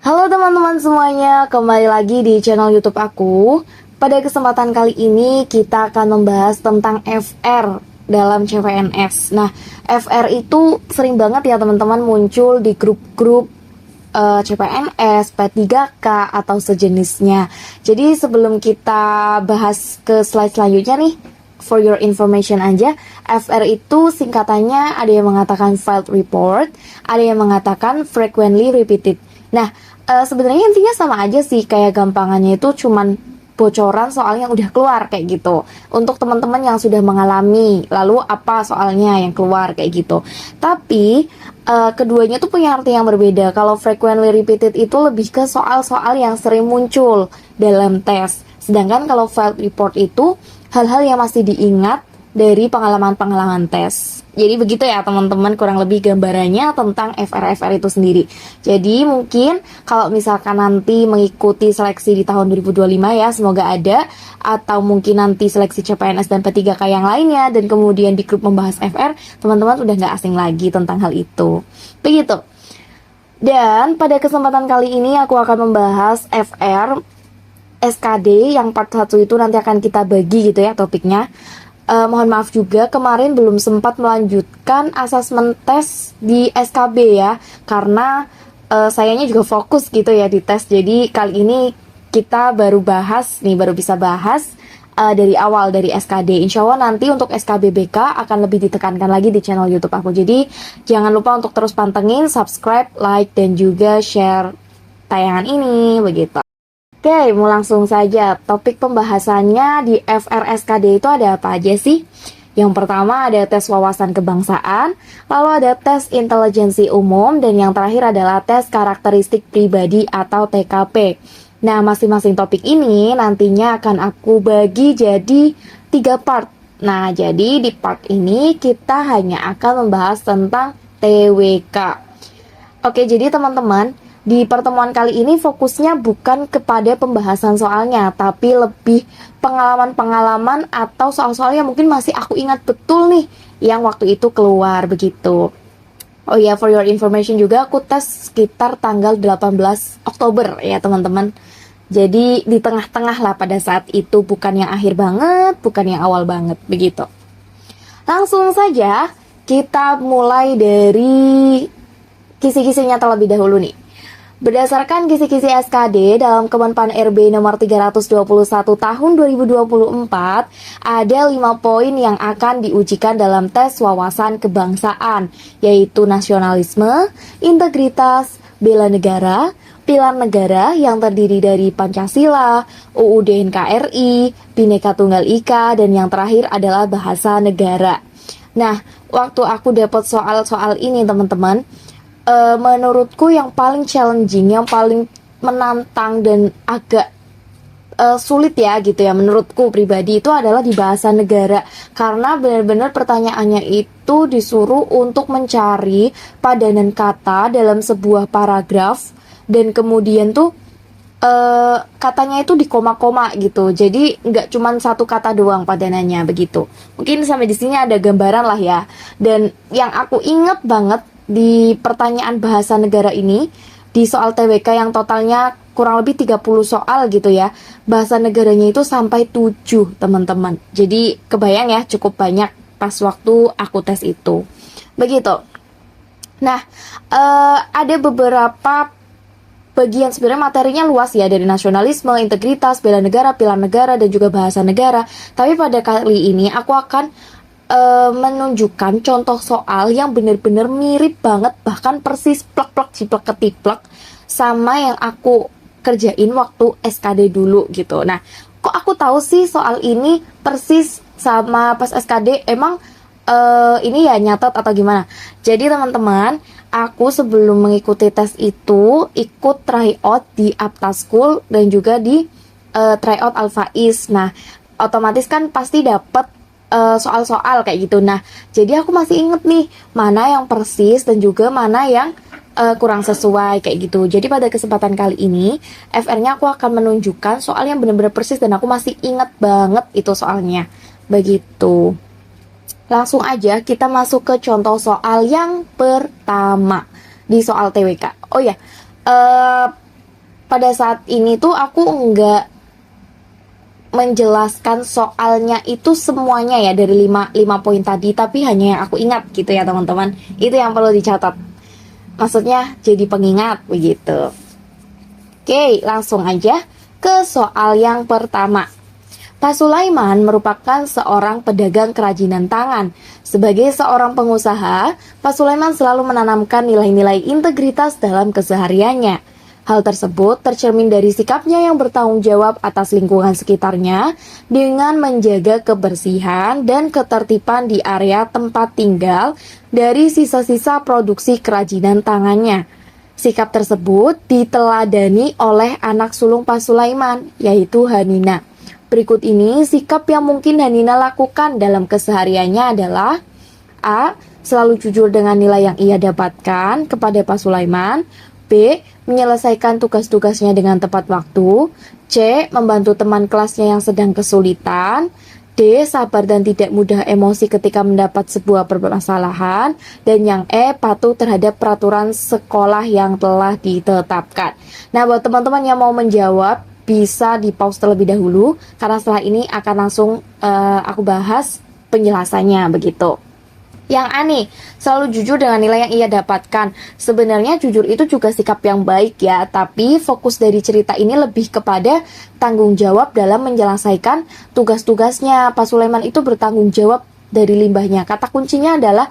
Halo teman-teman semuanya, kembali lagi di channel YouTube aku. Pada kesempatan kali ini kita akan membahas tentang FR dalam CPNS. Nah, FR itu sering banget ya teman-teman muncul di grup-grup CPNS, P3K atau sejenisnya. Jadi sebelum kita bahas ke slide selanjutnya nih, for your information aja, FR itu singkatannya ada yang mengatakan filed report, ada yang mengatakan frequently repeated. Nah, sebenarnya intinya sama aja sih, kayak gampangannya itu cuman bocoran soal yang udah keluar kayak gitu. Untuk teman-teman yang sudah mengalami, lalu apa soalnya yang keluar kayak gitu. Tapi keduanya tuh punya arti yang berbeda. Kalau frequently repeated itu lebih ke soal-soal yang sering muncul dalam tes. Sedangkan kalau filed report itu hal-hal yang masih diingat dari pengalaman-pengalaman tes. Jadi begitu ya teman-teman, kurang lebih gambarannya tentang FR-FR itu sendiri. Jadi mungkin kalau misalkan nanti mengikuti seleksi di tahun 2025 ya, semoga ada. Atau mungkin nanti seleksi CPNS dan P3K yang lainnya, dan kemudian di grup membahas FR, teman-teman udah nggak asing lagi tentang hal itu. Begitu. Dan pada kesempatan kali ini aku akan membahas FR SKD yang part 1 itu nanti akan kita bagi gitu ya topiknya. Mohon maaf juga kemarin belum sempat melanjutkan asesmen tes di SKB ya, karena sayanya juga fokus gitu ya di tes. Jadi kali ini kita baru bisa bahas dari awal dari SKD. Insya Allah nanti untuk SKB BK akan lebih ditekankan lagi di channel YouTube aku. Jadi jangan lupa untuk terus pantengin, subscribe, like, dan juga share tayangan ini begitu. Oke, mau langsung saja. Topik pembahasannya di FRSKD itu ada apa aja sih? Yang pertama ada tes wawasan kebangsaan, lalu ada tes intelijensi umum, dan yang terakhir adalah tes karakteristik pribadi atau TKP. Nah, masing-masing topik ini nantinya akan aku bagi jadi 3 part. Nah, jadi di part ini kita hanya akan membahas tentang TWK. Oke, jadi teman-teman, di pertemuan kali ini fokusnya bukan kepada pembahasan soalnya, tapi lebih pengalaman-pengalaman atau soal-soal yang mungkin masih aku ingat betul nih, yang waktu itu keluar begitu. Oh ya, for your information juga, aku tes sekitar tanggal 18 Oktober ya teman-teman. Jadi di tengah-tengah lah pada saat itu, bukan yang akhir banget, bukan yang awal banget, begitu. Langsung saja, kita mulai dari kisi-kisinya terlebih dahulu nih. Berdasarkan kisi-kisi SKD dalam Kemenpan RB nomor 321 tahun 2024, ada 5 poin yang akan diujikan dalam tes wawasan kebangsaan, yaitu nasionalisme, integritas, bela negara, pilar negara yang terdiri dari Pancasila, UUD NKRI, Bhinneka Tunggal Ika, dan yang terakhir adalah bahasa negara. Nah, waktu aku dapat soal-soal ini teman-teman, menurutku yang paling challenging, yang paling menantang dan agak sulit ya gitu ya menurutku pribadi itu adalah di bahasa negara, karena benar-benar pertanyaannya itu disuruh untuk mencari padanan kata dalam sebuah paragraf, dan kemudian tuh katanya itu di koma-koma gitu, jadi nggak cuma satu kata doang padanannya begitu. Mungkin sampai di sini ada gambaran lah ya. Dan yang aku inget banget di pertanyaan bahasa negara ini, di soal TWK yang totalnya kurang lebih 30 soal gitu ya, bahasa negaranya itu sampai 7 teman-teman. Jadi kebayang ya, cukup banyak pas waktu aku tes itu begitu. Nah, ada beberapa bagian, sebenarnya materinya luas ya, dari nasionalisme, integritas, bela negara, pilar negara, dan juga bahasa negara. Tapi pada kali ini aku akan menunjukkan contoh soal yang benar-benar mirip banget, bahkan persis plek-plek ciplek ketiplek sama yang aku kerjain waktu SKD dulu gitu. Nah, kok aku tahu sih soal ini persis sama pas SKD? Emang ini ya nyatet atau gimana? Jadi teman-teman, aku sebelum mengikuti tes itu ikut tryout di Apta School dan juga di tryout Alfaiz. Nah, otomatis kan pasti dapat soal-soal kayak gitu. Nah, jadi aku masih inget nih mana yang persis dan juga mana yang kurang sesuai kayak gitu. Jadi pada kesempatan kali ini FR-nya aku akan menunjukkan soal yang benar-benar persis dan aku masih inget banget itu soalnya begitu. Langsung aja kita masuk ke contoh soal yang pertama di soal TWK. Oh ya, pada saat ini tuh aku nggak menjelaskan soalnya itu semuanya ya dari 5 poin tadi, tapi hanya yang aku ingat gitu ya teman-teman. Itu yang perlu dicatat. Maksudnya jadi pengingat begitu. Oke, langsung aja ke soal yang pertama. Pak Sulaiman merupakan seorang pedagang kerajinan tangan. Sebagai seorang pengusaha, Pak Sulaiman selalu menanamkan nilai-nilai integritas dalam kesehariannya. Hal tersebut tercermin dari sikapnya yang bertanggung jawab atas lingkungan sekitarnya dengan menjaga kebersihan dan ketertiban di area tempat tinggal dari sisa-sisa produksi kerajinan tangannya. Sikap tersebut diteladani oleh anak sulung Pak Sulaiman, yaitu Hanina. Berikut ini sikap yang mungkin Hanina lakukan dalam kesehariannya adalah: A. Selalu jujur dengan nilai yang ia dapatkan kepada Pak Sulaiman. B. Menyelesaikan tugas-tugasnya dengan tepat waktu. C. Membantu teman kelasnya yang sedang kesulitan. D. Sabar dan tidak mudah emosi ketika mendapat sebuah permasalahan. Dan yang E. Patuh terhadap peraturan sekolah yang telah ditetapkan. Nah, buat teman-teman yang mau menjawab, bisa di pause terlebih dahulu, karena setelah ini akan langsung aku bahas penjelasannya begitu. Yang A nih, selalu jujur dengan nilai yang ia dapatkan. Sebenarnya jujur itu juga sikap yang baik ya, tapi fokus dari cerita ini lebih kepada tanggung jawab dalam menyelesaikan tugas-tugasnya. Pak Sulaiman itu bertanggung jawab dari limbahnya. Kata kuncinya adalah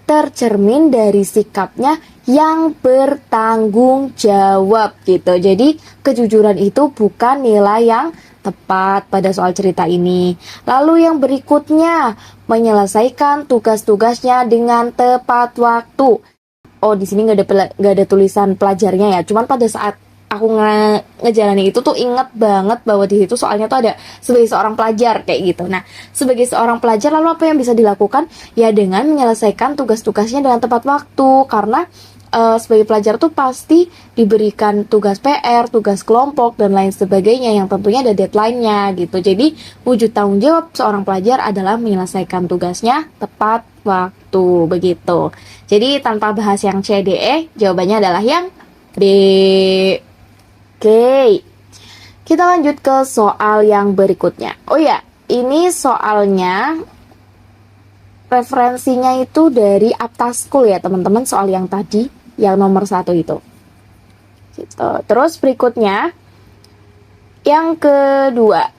tercermin dari sikapnya yang bertanggung jawab gitu. Jadi kejujuran itu bukan nilai yang tepat pada soal cerita ini. Lalu yang berikutnya, menyelesaikan tugas-tugasnya dengan tepat waktu. Oh, di sini nggak ada tulisan pelajarnya ya. Cuman pada saat aku ngejalanin itu tuh inget banget bahwa di situ soalnya tuh ada sebagai seorang pelajar kayak gitu. Nah, sebagai seorang pelajar lalu apa yang bisa dilakukan? Ya dengan menyelesaikan tugas-tugasnya dengan tepat waktu, karena sebagai pelajar tuh pasti diberikan tugas PR, tugas kelompok dan lain sebagainya yang tentunya ada deadline-nya gitu. Jadi wujud tanggung jawab seorang pelajar adalah menyelesaikan tugasnya tepat waktu begitu. Jadi tanpa bahas yang C, D, E, jawabannya adalah yang B. Oke, kita lanjut ke soal yang berikutnya. Oh ya, ini soalnya referensinya itu dari Aptaschool ya teman-teman, soal yang tadi yang nomor 1 itu gitu. Terus berikutnya yang kedua.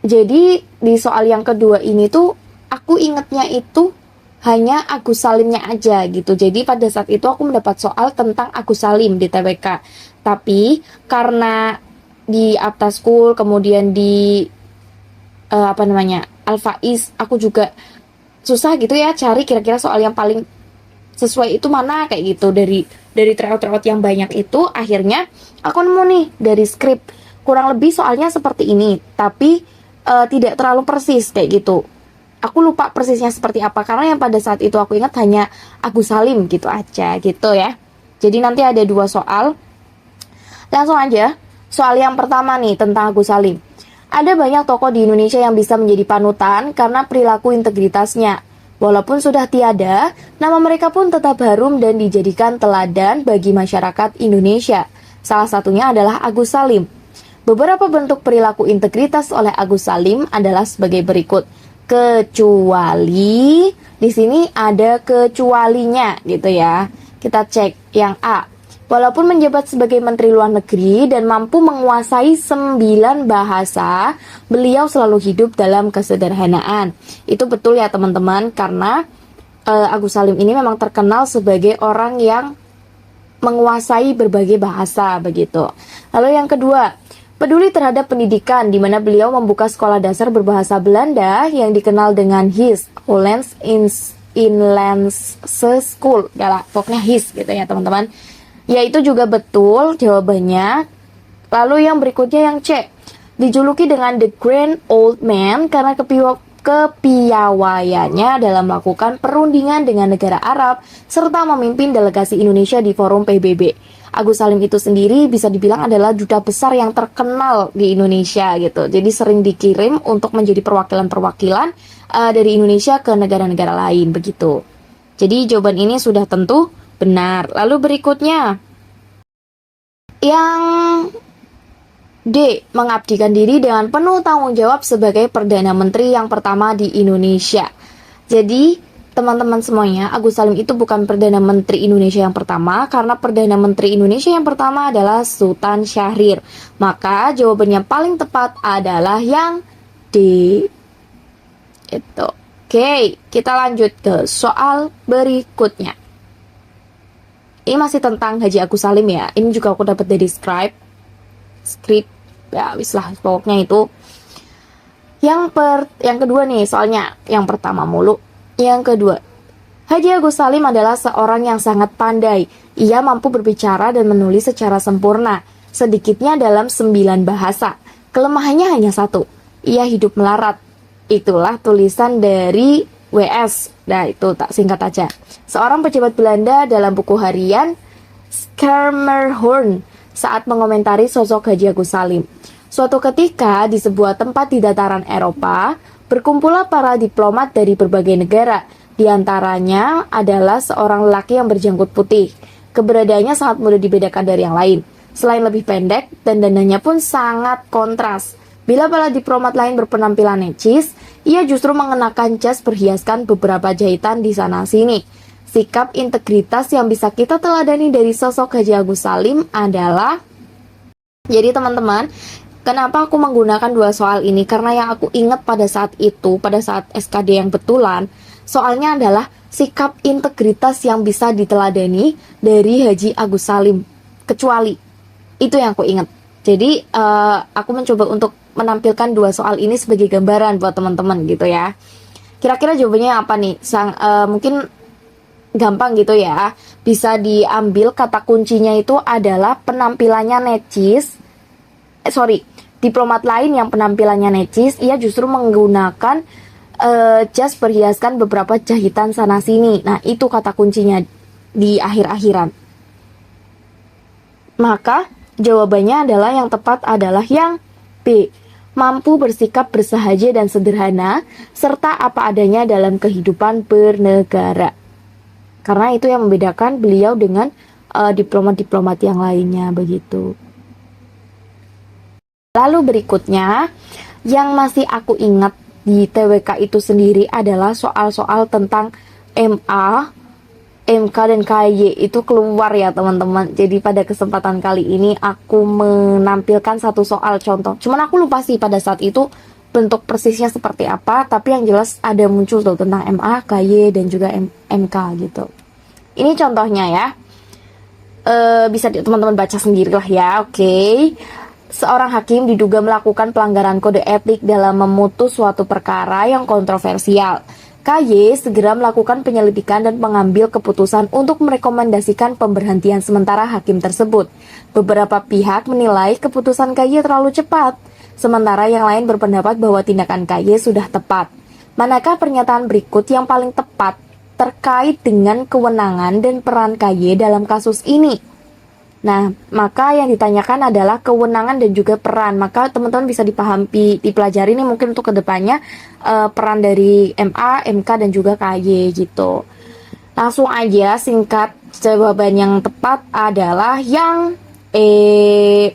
Jadi di soal yang kedua ini tuh aku ingetnya itu hanya Agus Salimnya aja gitu. Jadi pada saat itu aku mendapat soal tentang Agus Salim di TWK. Tapi karena di Aptaschool kemudian di Al-Faiz, aku juga susah gitu ya cari kira-kira soal yang paling sesuai itu mana kayak gitu. Dari tryout yang banyak itu akhirnya aku nemu nih dari skrip. Kurang lebih soalnya seperti ini, tapi tidak terlalu persis kayak gitu. Aku lupa persisnya seperti apa karena yang pada saat itu aku ingat hanya Agus Salim gitu aja gitu ya. Jadi nanti ada 2 soal. Langsung aja. Soal yang pertama nih tentang Agus Salim. Ada banyak tokoh di Indonesia yang bisa menjadi panutan karena perilaku integritasnya. Walaupun sudah tiada, nama mereka pun tetap harum dan dijadikan teladan bagi masyarakat Indonesia. Salah satunya adalah Agus Salim. Beberapa bentuk perilaku integritas oleh Agus Salim adalah sebagai berikut. Kecuali, di sini ada kecualinya gitu ya. Kita cek yang A. Walaupun menjabat sebagai Menteri Luar Negeri dan mampu menguasai 9 bahasa, beliau selalu hidup dalam kesederhanaan. Itu betul ya teman-teman, karena Agus Salim ini memang terkenal sebagai orang yang menguasai berbagai bahasa begitu. Lalu yang kedua, peduli terhadap pendidikan, di mana beliau membuka sekolah dasar berbahasa Belanda yang dikenal dengan HIS, Hollands Inlandse School. Pokoknya HIS gitu ya teman-teman. Ya itu juga betul jawabannya. Lalu yang berikutnya yang C. Dijuluki dengan The Grand Old Man karena kepiawaiannya dalam melakukan perundingan dengan negara Arab serta memimpin delegasi Indonesia di forum PBB. Agus Salim itu sendiri bisa dibilang adalah duta besar yang terkenal di Indonesia gitu. Jadi sering dikirim untuk menjadi perwakilan-perwakilan dari Indonesia ke negara-negara lain begitu. Jadi jawaban ini sudah tentu benar. Lalu berikutnya, Yang D. Mengabdikan diri dengan penuh tanggung jawab sebagai Perdana Menteri yang pertama di Indonesia. Jadi, teman-teman semuanya, Agus Salim itu bukan Perdana Menteri Indonesia yang pertama, karena Perdana Menteri Indonesia yang pertama adalah Sultan Syahrir. Maka jawabannya paling tepat adalah yang D. Itu. Oke, kita lanjut ke soal berikutnya. Ini masih tentang Haji Agus Salim ya. Ini juga aku dapat dari script ya wis lah pokoknya itu. Yang kedua nih, soalnya yang pertama mulu. Yang kedua, Haji Agus Salim adalah seorang yang sangat pandai. Ia mampu berbicara dan menulis secara sempurna, sedikitnya dalam 9 bahasa. Kelemahannya hanya satu, ia hidup melarat. Itulah tulisan dari WS. Nah, itu tak singkat aja. Seorang pejabat Belanda dalam buku harian Schermerhorn saat mengomentari sosok Haji Agus Salim. Suatu ketika di sebuah tempat di dataran Eropa, berkumpullah para diplomat dari berbagai negara. Di antaranya adalah seorang lelaki yang berjanggut putih. Keberadaannya sangat mudah dibedakan dari yang lain. Selain lebih pendek, dandanannya pun sangat kontras. Bila para diplomat lain berpenampilan necis, ia justru mengenakan jas berhiaskan beberapa jahitan di sana-sini. Sikap integritas yang bisa kita teladani dari sosok Haji Agus Salim adalah... Jadi teman-teman, kenapa aku menggunakan 2 soal ini? Karena yang aku ingat pada saat itu, pada saat SKD yang betulan, soalnya adalah sikap integritas yang bisa diteladani dari Haji Agus Salim. Kecuali, itu yang aku ingat. Jadi, aku mencoba untuk menampilkan 2 soal ini sebagai gambaran buat teman-teman gitu ya. Kira-kira jawabannya apa nih? Mungkin gampang gitu ya. Bisa diambil kata kuncinya itu adalah penampilannya necis. Diplomat lain yang penampilannya necis, ia justru menggunakan jas berhiaskan beberapa jahitan sana-sini. Nah, itu kata kuncinya di akhir-akhiran. Maka, jawabannya adalah yang tepat adalah yang B. Mampu bersikap bersahaja dan sederhana, serta apa adanya dalam kehidupan bernegara. Karena itu yang membedakan beliau dengan diplomat-diplomat yang lainnya, begitu. Lalu berikutnya, yang masih aku ingat di TWK itu sendiri adalah soal-soal tentang MA, MK, dan KY itu keluar ya teman-teman. Jadi pada kesempatan kali ini aku menampilkan satu soal contoh. Cuman aku lupa sih pada saat itu bentuk persisnya seperti apa, tapi yang jelas ada muncul tuh tentang MA, KY, dan juga MK gitu. Ini contohnya ya. Bisa teman-teman baca sendiri lah ya, oke. Seorang hakim diduga melakukan pelanggaran kode etik dalam memutus suatu perkara yang kontroversial. KY segera melakukan penyelidikan dan mengambil keputusan untuk merekomendasikan pemberhentian sementara hakim tersebut. Beberapa pihak menilai keputusan KY terlalu cepat, sementara yang lain berpendapat bahwa tindakan KY sudah tepat. Manakah pernyataan berikut yang paling tepat terkait dengan kewenangan dan peran KY dalam kasus ini? Nah, maka yang ditanyakan adalah kewenangan dan juga peran. Maka teman-teman bisa dipelajari nih mungkin untuk kedepannya peran dari MA, MK, dan juga KY gitu. Langsung aja singkat, jawaban yang tepat adalah yang E.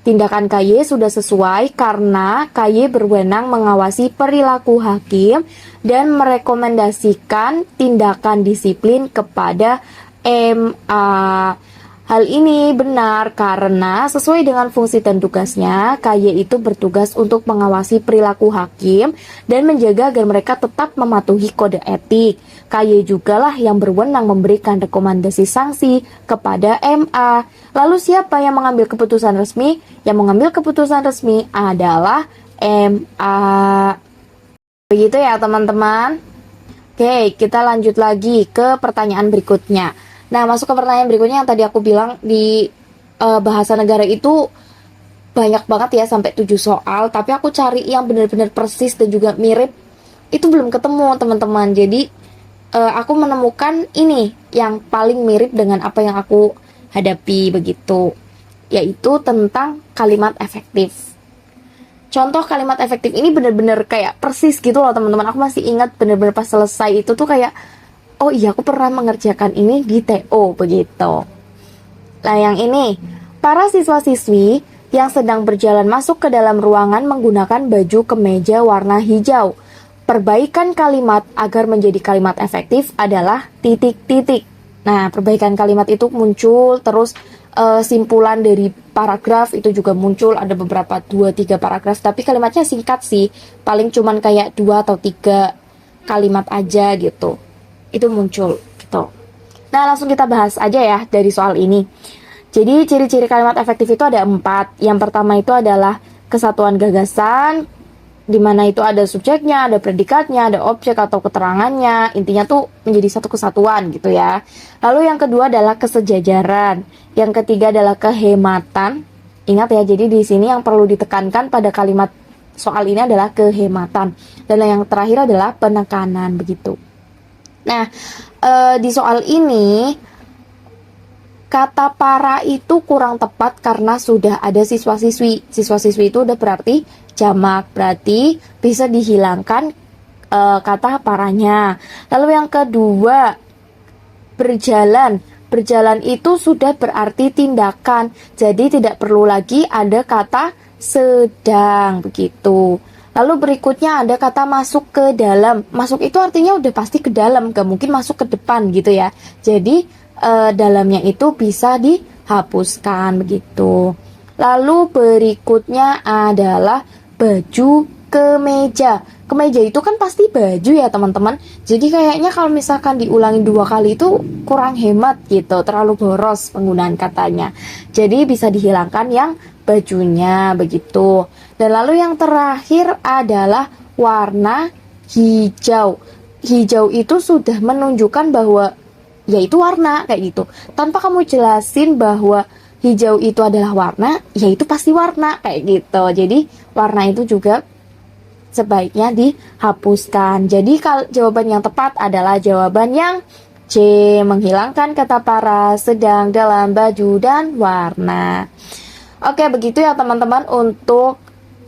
Tindakan KY sudah sesuai karena KY berwenang mengawasi perilaku hakim dan merekomendasikan tindakan disiplin kepada MA. Hal ini benar karena sesuai dengan fungsi dan tugasnya, KY itu bertugas untuk mengawasi perilaku hakim dan menjaga agar mereka tetap mematuhi kode etik. KY jugalah yang berwenang memberikan rekomendasi sanksi kepada MA. Lalu siapa yang mengambil keputusan resmi? Yang mengambil keputusan resmi adalah MA. Begitu ya teman-teman. Oke, kita lanjut lagi ke pertanyaan berikutnya. Nah, masuk ke pertanyaan berikutnya yang tadi aku bilang di bahasa negara itu banyak banget ya, sampai 7 soal. Tapi aku cari yang benar-benar persis dan juga mirip, itu belum ketemu teman-teman. Jadi aku menemukan ini yang paling mirip dengan apa yang aku hadapi begitu, yaitu tentang kalimat efektif. Contoh kalimat efektif ini benar-benar kayak persis gitu loh teman-teman. Aku masih ingat benar-benar pas selesai itu tuh kayak, oh iya, aku pernah mengerjakan ini di TO begitu. Nah, yang ini, Para siswa-siswi yang sedang berjalan masuk ke dalam ruangan menggunakan baju kemeja warna hijau. Perbaikan kalimat agar menjadi kalimat efektif adalah titik-titik. Nah, perbaikan kalimat itu muncul, terus simpulan dari paragraf itu juga muncul, ada beberapa 2-3 paragraf, tapi kalimatnya singkat sih, paling cuman kayak 2 atau 3 kalimat aja gitu. Itu muncul gitu. Nah, langsung kita bahas aja ya dari soal ini. Jadi ciri-ciri kalimat efektif itu ada 4. Yang pertama itu adalah kesatuan gagasan, di mana itu ada subjeknya, ada predikatnya, ada objek atau keterangannya. Intinya tuh menjadi satu kesatuan gitu ya. Lalu yang kedua adalah kesejajaran. Yang ketiga adalah kehematan. Ingat ya, jadi di sini yang perlu ditekankan pada kalimat soal ini adalah kehematan. Dan yang terakhir adalah penekanan begitu. Nah, di soal ini kata para itu kurang tepat karena sudah ada siswa-siswi. Siswa-siswi itu udah berarti jamak, berarti bisa dihilangkan kata paranya. Lalu yang kedua, berjalan. Berjalan itu sudah berarti tindakan. Jadi tidak perlu lagi ada kata sedang begitu. Lalu berikutnya ada kata masuk ke dalam. Masuk itu artinya udah pasti ke dalam, gak mungkin masuk ke depan gitu ya. Jadi dalamnya itu bisa dihapuskan begitu. Lalu berikutnya adalah baju kemeja. Kemeja itu kan pasti baju ya teman-teman. Jadi kayaknya kalau misalkan diulangi 2 kali itu kurang hemat gitu, terlalu boros penggunaan katanya. Jadi bisa dihilangkan yang bajunya begitu. Dan lalu yang terakhir adalah warna hijau. Hijau itu sudah menunjukkan bahwa yaitu warna kayak gitu. Tanpa kamu jelasin bahwa hijau itu adalah warna, yaitu pasti warna kayak gitu. Jadi warna itu juga sebaiknya dihapuskan. Jadi jawaban yang tepat adalah jawaban yang C, menghilangkan kata para, sedang, dalam, baju, dan warna. Oke, begitu ya teman-teman untuk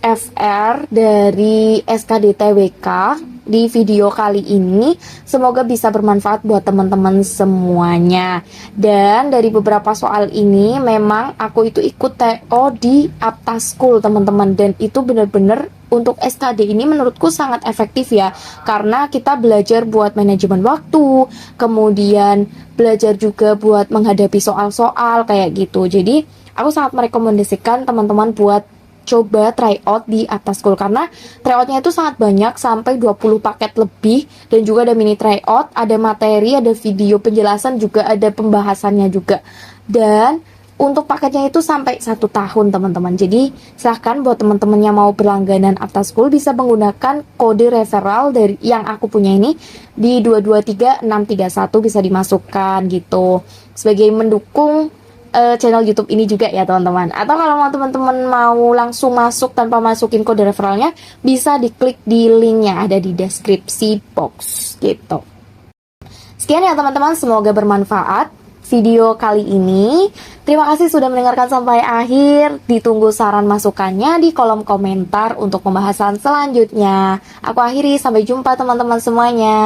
FR dari SKDTWK di video kali ini. Semoga bisa bermanfaat buat teman-teman semuanya. Dan dari beberapa soal ini memang aku itu ikut TO di Aptaskul teman-teman, dan itu benar-benar untuk SKD ini menurutku sangat efektif ya, karena kita belajar buat manajemen waktu, kemudian belajar juga buat menghadapi soal-soal kayak gitu. Jadi aku sangat merekomendasikan teman-teman buat coba try out di Aptaskul, karena tryoutnya itu sangat banyak, sampai 20 paket lebih, dan juga ada mini tryout, ada materi, ada video penjelasan, juga ada pembahasannya juga. Dan untuk paketnya itu sampai 1 tahun teman-teman. Jadi silahkan buat teman-teman yang mau berlangganan Aptaskul bisa menggunakan kode referral dari yang aku punya ini di 223631, bisa dimasukkan gitu sebagai mendukung channel YouTube ini juga ya teman-teman. Atau kalau mau teman-teman mau langsung masuk tanpa masukin kode referralnya, bisa diklik di linknya ada di deskripsi box gitu. Sekian ya teman-teman, semoga bermanfaat video kali ini. Terima kasih sudah mendengarkan sampai akhir. Ditunggu saran masukannya di kolom komentar untuk pembahasan selanjutnya. Aku akhiri, sampai jumpa teman-teman semuanya.